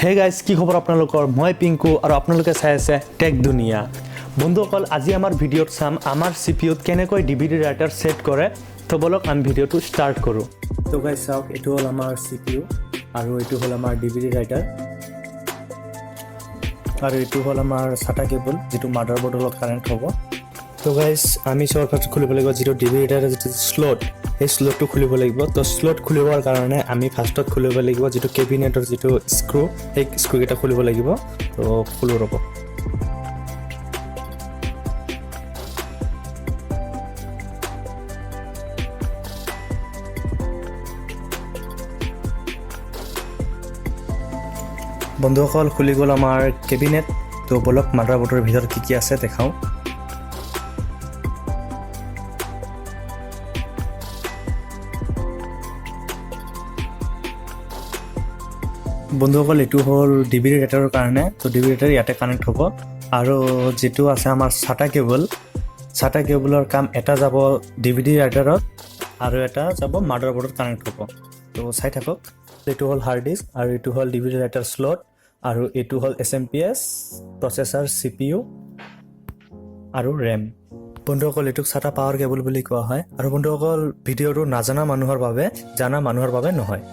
Hey guys, কি খবৰ আপোনালোকৰ? মই পিংকু আৰু আপোনালোকে চাই আছে টেক দুনিয়া। বন্ধুসকল, আজি আমাৰ ভিডিঅ'ত চাম আমাৰ চিপিইউত কেনেকৈ ডিভিডি ৰাইটাৰ ছেট কৰে। তো বলক আমি ভিডিঅ'টো ষ্টাৰ্ট কৰোঁ। তো গাইজ চাওক, এইটো হ'ল আমাৰ চিপিইউ আৰু এইটো হ'ল আমাৰ ডিভিডি ৰাইটাৰ আৰু এইটো হ'ল আমাৰ ছাটা কেবল, যিটো মাদাৰবোৰ্ডৰ লগত কানেক্ট হ'ব। তো গাইজ আমি চব ফাৰ্ষ্ট খুলিব লাগিব যিটো ডিভিডি ৰাইটাৰৰ যিটো শ্লট, সেই শ্লটটো খুলিব লাগিব। তো শ্লট খুলিবৰ কাৰণে আমি ফাৰ্ষ্টত খুলিব লাগিব যিটো কেবিনেটৰ যিটো স্ক্ৰু, সেই স্ক্ৰুকেইটা খুলিব লাগিব। তো খোলো ৰ'ব। বন্ধুসকল, খুলি গ'ল আমাৰ কেবিনেট। তো বলক মাদাৰবোৰ্ডৰ ভিতৰত কি আছে দেখাওঁ। বন্ধুসকল, এইটো হ'ল ডিভিডি ৰাইটাৰৰ কাৰণে। তো ডিভিডি ৰাইটাৰ ইয়াতে কানেক্ট হ'ব আৰু যিটো আছে আমাৰ ছাটা কেবলৰ কাম এটা যাব ডিভিডি ৰাইটাৰত আৰু এটা যাব মাদাৰবোৰ্ডত কানেক্ট হ'ব। তো চাই থাকক। এইটো হ'ল হাৰ্ড ডিস্ক আৰু এইটো হ'ল ডিভিডি ৰাইটাৰ শ্লট আৰু এইটো হ'ল Assamese প্ৰচেছৰ CPU আৰু ৰেম। বন্ধুসকল, এইটোক ছাটা পাৱাৰ কেবল বুলি কোৱা হয়। আৰু বন্ধুসকল, ভিডিঅ'টো নাজানা মানুহৰ বাবে, জানা মানুহৰ বাবে নহয়।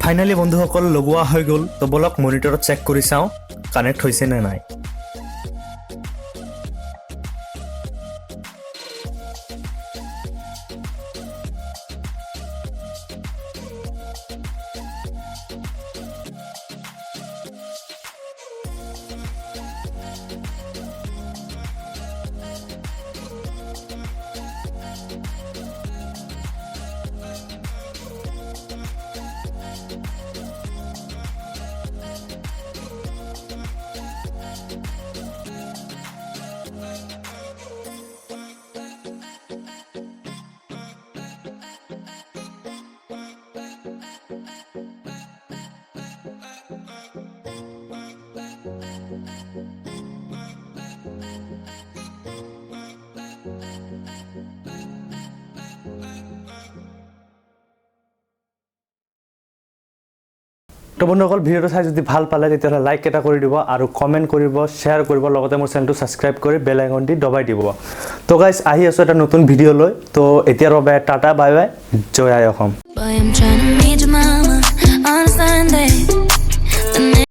ফাইনেলি বন্ধুসকল, লগোৱা হৈ গ'ল। তো বলক মনিটৰত চেক কৰি চাওঁ কানেক্ট হৈছে নে নাই। তো বন্ধুসকল ভিডিওটো চাই যদি ভাল পালে তেতিয়াহ'লে লাইক এটা কৰি দিব আৰু কমেণ্ট কৰিব শ্বেয়াৰ কৰিব লগতে মোৰ চেনেলটো ছাবস্ক্ৰাইব কৰি বেল আইকনটি দবাই দিব তো গাইজ আহি আছোঁ এটা নতুন ভিডিঅ' লৈ তো এতিয়াৰ বাবে টাটা বাই বাই জয় আই অসম